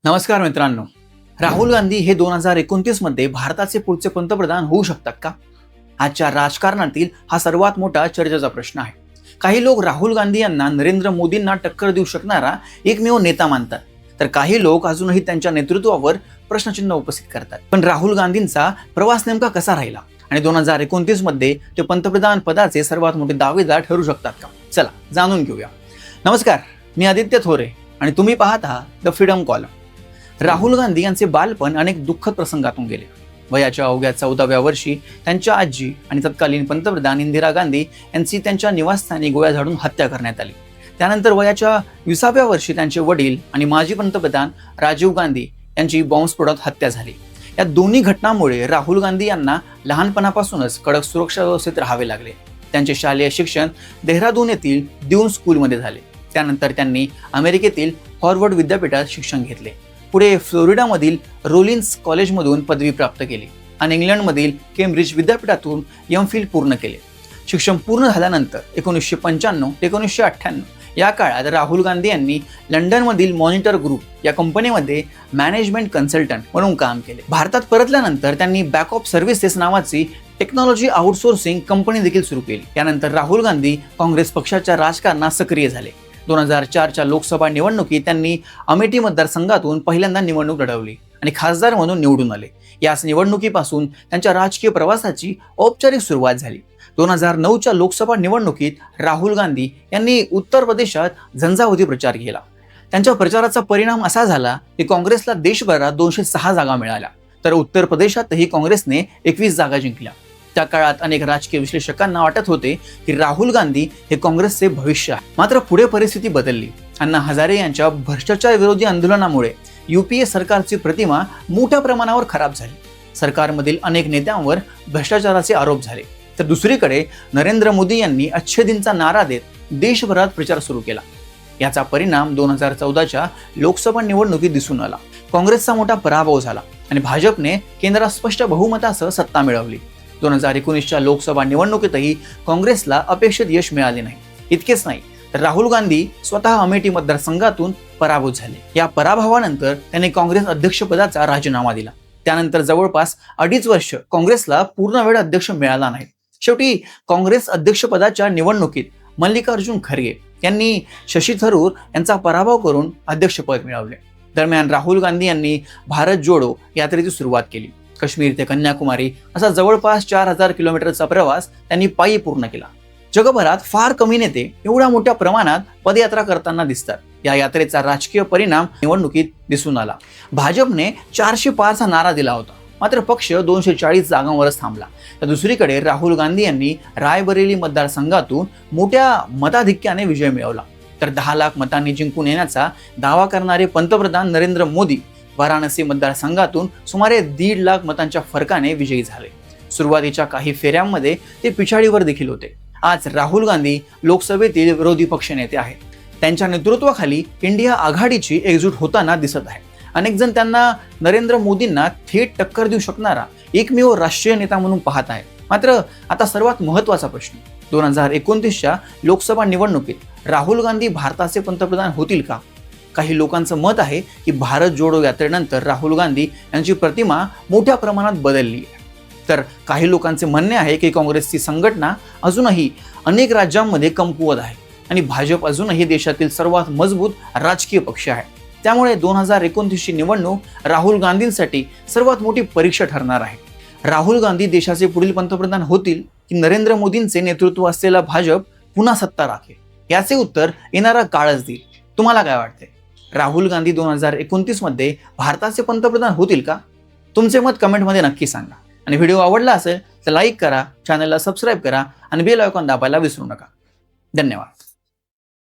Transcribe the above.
नमस्कार मित्रांनो. राहुल गांधी हे 2029 मध्ये भारताचे पुढचे पंतप्रधान होऊ शकतात का? आजच्या राजकारणातील हा सर्वात मोठा चर्चेचा प्रश्न आहे. काही लोक राहुल गांधी यांना नरेंद्र मोदींना टक्कर देऊ शकणारा एकमेव नेता मानतात, तर काही लोक अजूनही त्यांच्या नेतृत्वावर प्रश्नचिन्ह उपस्थित करतात. पण राहुल गांधींचा प्रवास नेमका कसा राहिला आणि 2029 मध्ये ते पंतप्रधान पदाचे सर्वात मोठे दावेदार ठरू शकतात का? चला जाणून घेऊया. नमस्कार, मी आदित्य थोरे आणि तुम्ही पाहत आहात the freedom column. Rahul Gandhi यांचे बालपण अनेक दुःखद प्रसंगातून गेले. वयाच्या अवघ्या 14व्या वर्षी त्यांच्या आजी आणि तत्कालीन पंतप्रधान इंदिरा गांधी यांची त्यांच्या निवासस्थानी गोळ्या झाडून हत्या करण्यात आली. त्यानंतर वयाच्या 20व्या वर्षी त्यांचे वडील आणि माजी पंतप्रधान राजीव गांधी यांची बॉम्बस्फोटात हत्या झाली. या दोन्ही घटनांमुळे राहुल गांधी यांना लहानपणापासूनच कडक सुरक्षा व्यवस्थेत राहावे लागले. त्यांचे शालेय शिक्षण देहरादून येथील ड्यून स्कूलमध्ये झाले. त्यानंतर त्यांनी अमेरिकेतील हॉर्वर्ड विद्यापीठात शिक्षण घेतले. पुढे फ्लोरिडामधील रोलिन्स कॉलेजमधून पदवी प्राप्त केली आणि इंग्लंडमधील केम्ब्रिज विद्यापीठातून एम.फिल पूर्ण केले. शिक्षण पूर्ण झाल्यानंतर 1995 ते 1998 या काळात राहुल गांधी यांनी लंडनमधील मॉनिटर ग्रुप या कंपनीमध्ये मॅनेजमेंट कन्सल्टंट म्हणून काम केले. भारतात परतल्यानंतर त्यांनी बॅक ऑफ सर्व्हिसेस नावाची टेक्नॉलॉजी आउटसोर्सिंग कंपनी देखील सुरू केली. त्यानंतर राहुल गांधी काँग्रेस पक्षाच्या राजकारणात सक्रिय झाले. 2004च्या लोकसभा निवडणुकीत त्यांनी अमेठी मतदारसंघातून पहिल्यांदा निवडणूक लढवली आणि खासदार म्हणून निवडून आले. याच निवडणुकीपासून त्यांच्या राजकीय प्रवासाची औपचारिक सुरुवात झाली. 2009च्या लोकसभा निवडणुकीत राहुल गांधी यांनी उत्तर प्रदेशात झंझावती प्रचार केला. त्यांच्या प्रचाराचा परिणाम असा झाला की काँग्रेसला देशभरात 206 जागा मिळाल्या, तर उत्तर प्रदेशातही काँग्रेसने 21 जागा जिंकल्या. त्या काळात अनेक राजकीय विश्लेषकांना वाटत होते की राहुल गांधी हे काँग्रेसचे भविष्य आहे. मात्र पुढे परिस्थिती बदलली. अण्णा हजारे यांच्या भ्रष्टाचार विरोधी आंदोलनामुळे युपीए सरकारची प्रतिमा मोठ्या प्रमाणावर खराब झाली. सरकारमधील अनेक नेत्यांवर भ्रष्टाचाराचे आरोप झाले. तर दुसरीकडे नरेंद्र मोदी यांनी अच्छे दिनचा नारा देत देशभरात प्रचार सुरू केला. याचा परिणाम 2014च्या लोकसभा निवडणुकीत दिसून आला. काँग्रेसचा मोठा पराभव झाला आणि भाजपने केंद्रात स्पष्ट बहुमतासह सत्ता मिळवली. 2019च्या लोकसभा निवडणुकीतही काँग्रेसला अपेक्षित यश मिळाले नाही. इतकेच नाही तर राहुल गांधी स्वतः अमेठी मतदारसंघातून पराभूत झाले. या पराभवानंतर त्यांनी काँग्रेस अध्यक्षपदाचा राजीनामा दिला. त्यानंतर जवळपास 2.5 वर्ष काँग्रेसला पूर्ण वेळ अध्यक्ष मिळाला नाही. शेवटी काँग्रेस अध्यक्षपदाच्या निवडणुकीत मल्लिकार्जुन खरगे यांनी शशी थरूर यांचा पराभव करून अध्यक्षपद मिळवले. दरम्यान राहुल गांधी यांनी भारत जोडो यात्रेची सुरुवात केली. काश्मीर ते कन्याकुमारी असा जवळपास 4000 किलोमीटरचा प्रवास त्यांनी पायी पूर्ण केला. जगभरात फार कमी नेते एवढ्या मोठ्या प्रमाणात पदयात्रा करताना दिसतात. या यात्रेचा राजकीय परिणाम निवडणुकीत दिसून आला. भाजपने 400 पारचा नारा दिला होता, मात्र पक्ष 240 जागांवरच थांबला. तर दुसरीकडे राहुल गांधी यांनी रायबरेली मतदारसंघातून मोठ्या मताधिक्याने विजय मिळवला. तर 10 लाख मतांनी जिंकून येण्याचा दावा करणारे पंतप्रधान नरेंद्र मोदी वाराणसी मतदारसंघातून सुमारे 1.5 लाख मतांच्या फरकाने विजयी झाले. सुरुवातीच्या काही फेऱ्यांमध्ये ते पिछाडीवर देखील होते. आज राहुल गांधी लोकसभेतील विरोधी पक्षनेते आहेत. त्यांच्या नेतृत्वाखाली इंडिया आघाडीची एकजूट होताना दिसत आहे. अनेक जण त्यांना नरेंद्र मोदींना थेट टक्कर देऊ शकणारा एकमेव राष्ट्रीय नेता म्हणून पाहत आहेत. मात्र आता सर्वात महत्त्वाचा प्रश्न, 2029च्या लोकसभा निवडणुकीत राहुल गांधी भारताचे पंतप्रधान होतील का? काही लोकांचं मत आहे की भारत जोडो यात्रेनंतर राहुल गांधी यांची प्रतिमा मोठ्या प्रमाणात बदलली आहे. तर काही लोकांचे म्हणणे आहे की काँग्रेसची संघटना अजूनही अनेक राज्यांमध्ये कमकुवत आहे आणि भाजप अजूनही देशातील सर्वात मजबूत राजकीय पक्ष आहे. त्यामुळे 2029ची निवडणूक राहुल गांधींसाठी सर्वात मोठी परीक्षा ठरणार आहे. राहुल गांधी देशाचे पुढील पंतप्रधान होतील की नरेंद्र मोदींचे नेतृत्व असलेला भाजप पुन्हा सत्ता राखेल? याचे उत्तर येणारा काळच देईल. तुम्हाला काय वाटते? राहुल गांधी 2029 मध्ये भारताचे पंतप्रधान होतील का? तुमचे मत कमेंटमध्ये नक्की सांगा. आणि व्हिडिओ आवडला असेल तर लाईक करा, चॅनलला सबस्क्राईब करा आणि बेल आयकॉन दाबायला विसरू नका. धन्यवाद.